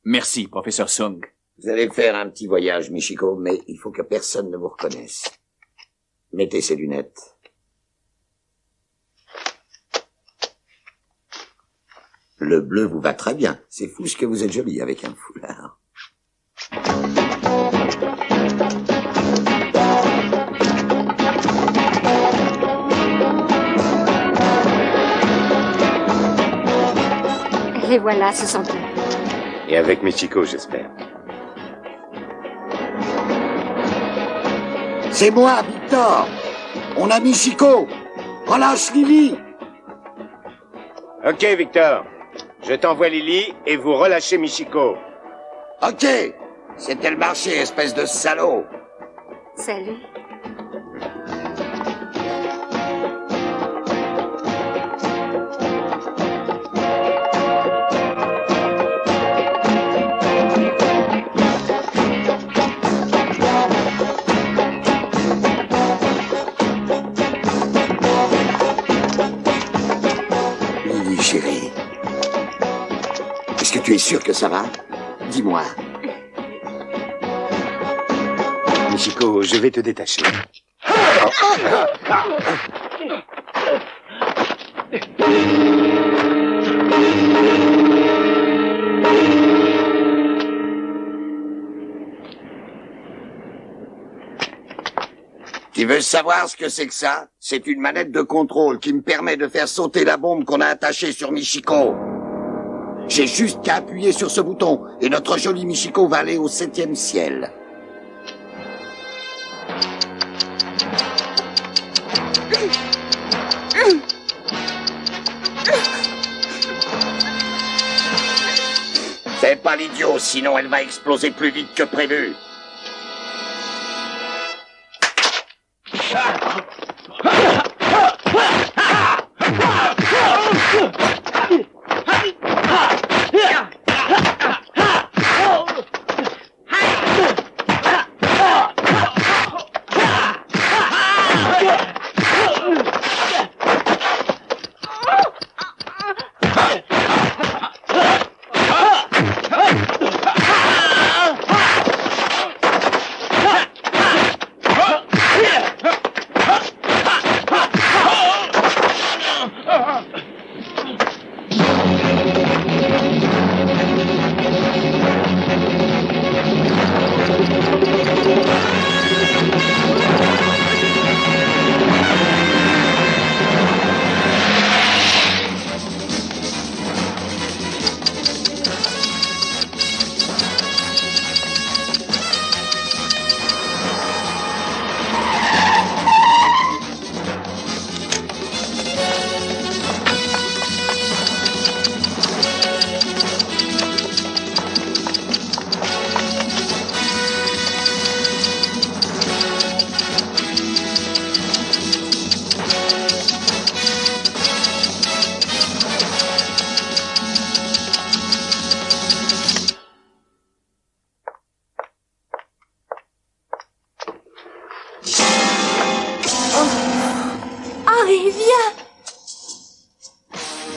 Merci, professeur Song. Vous allez faire un petit voyage, Michiko, mais il faut que personne ne vous reconnaisse. Mettez ces lunettes. Le bleu vous va très bien. C'est fou ce que vous êtes jolie avec un foulard. Les voilà, ce sont eux. Et avec Michiko, j'espère. C'est moi, Victor. On a Michiko. Relâche Lily. Ok, Victor. Je t'envoie Lily et vous relâchez Michiko. Ok. C'était le marché, espèce de salaud. Salut. sûr que ça va? Dis-moi. Michiko, je vais te détacher. Tu veux savoir ce que c'est que ça? C'est une manette de contrôle qui me permet de faire sauter la bombe qu'on a attachée sur Michiko. J'ai juste qu'à appuyer sur ce bouton et notre joli Michiko va aller au 7e ciel. Fais pas l'idiot, sinon elle va exploser plus vite que prévu.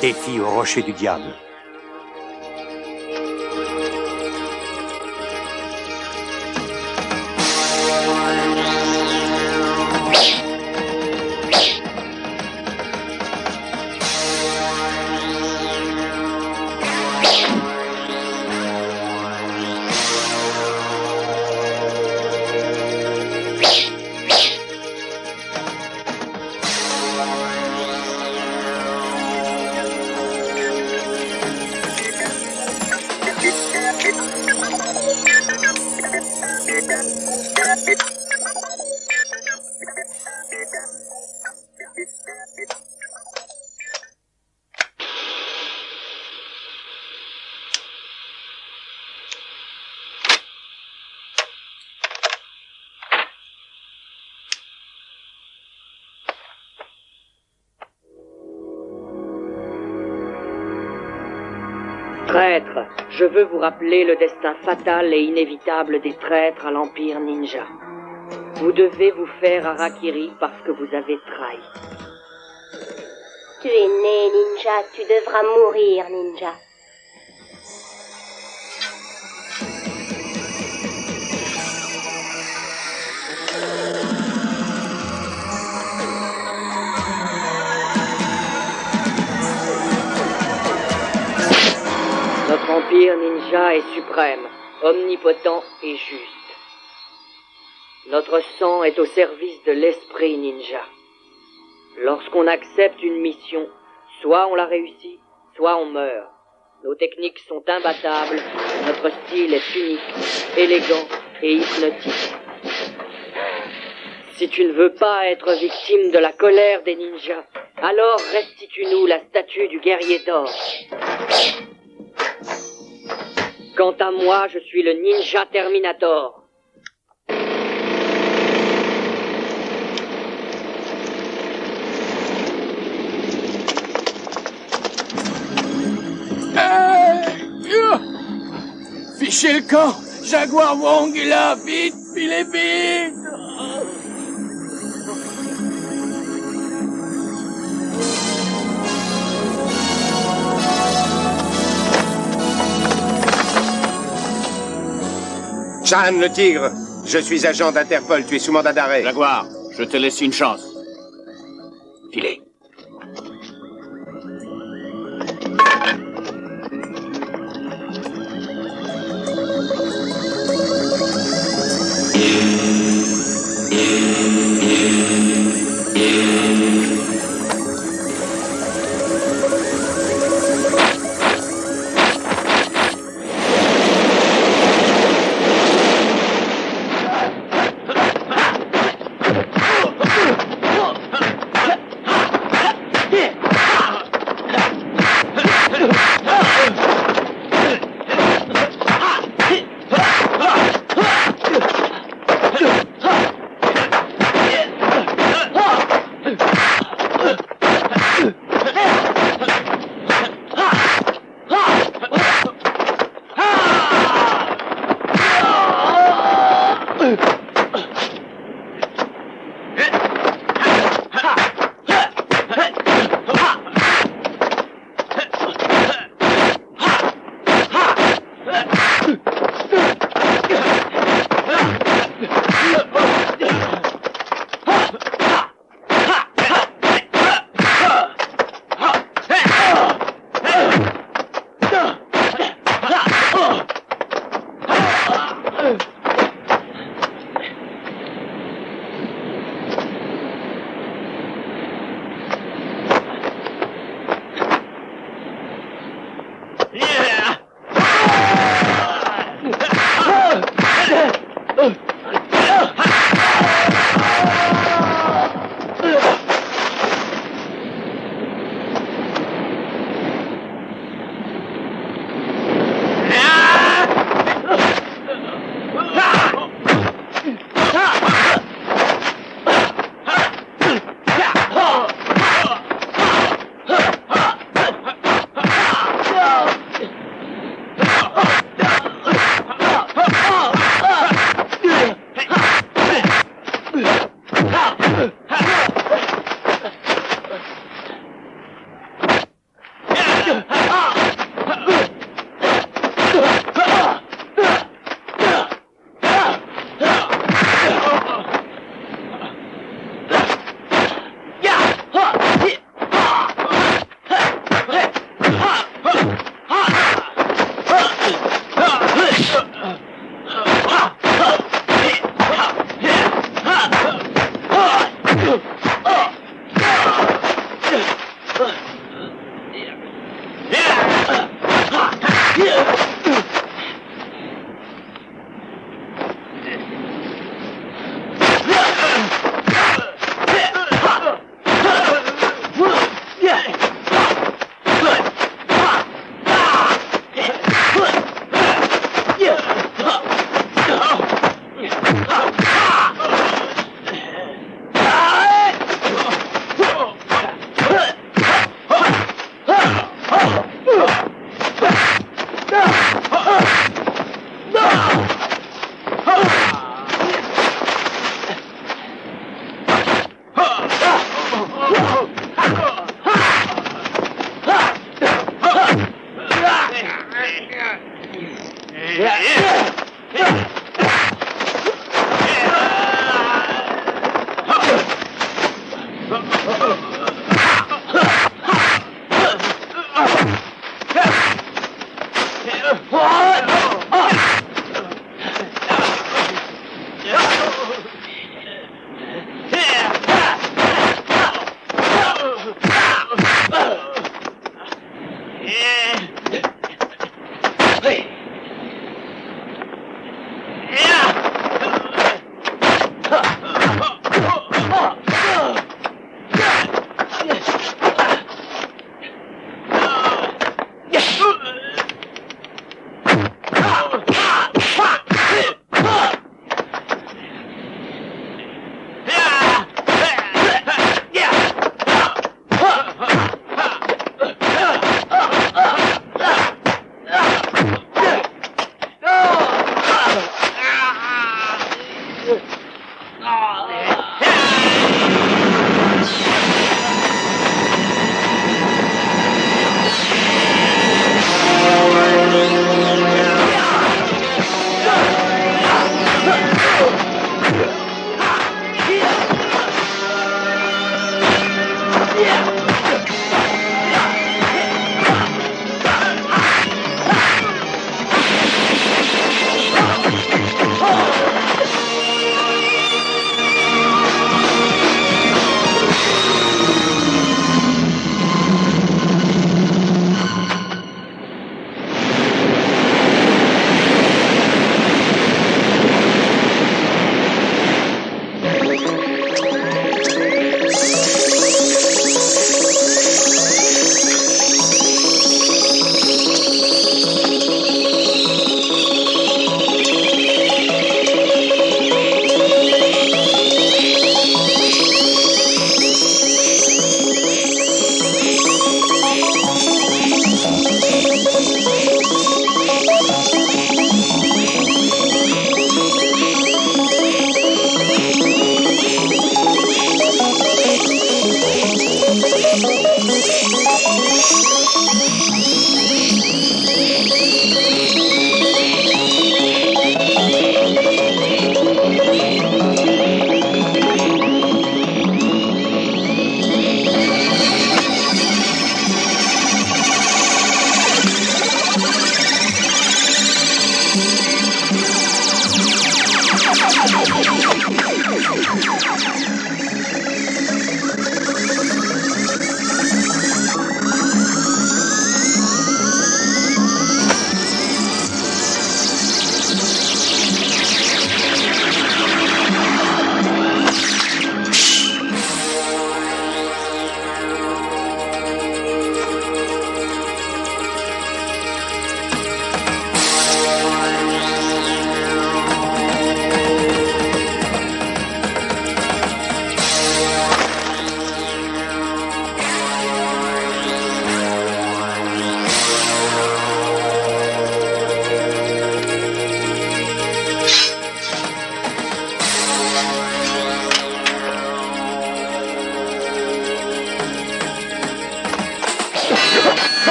Défi au rocher du diable. Traîtres, je veux vous rappeler le destin fatal et inévitable des traîtres à l'Empire Ninja. Vous devez vous faire harakiri parce que vous avez trahi. Tu es né, ninja, tu devras mourir, ninja. Notre Empire Ninja est suprême, omnipotent et juste. Notre sang est au service de l'esprit ninja. Lorsqu'on accepte une mission, soit on la réussit, soit on meurt. Nos techniques sont imbattables, notre style est unique, élégant et hypnotique. Si tu ne veux pas être victime de la colère des ninjas, alors restitue-nous la statue du guerrier d'or. Quant à moi, je suis le Ninja Terminator. Fichez le camp! Jaguar Wong est là! Vite! Filez vite! Chan, le tigre, je suis agent d'Interpol, tu es sous mandat d'arrêt. Jaguar, je te laisse une chance. Filez.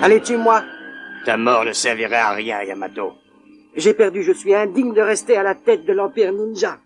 Allez, tue-moi. Ta mort ne servirait à rien, Yamato. J'ai perdu, je suis indigne de rester à la tête de l'Empire Ninja.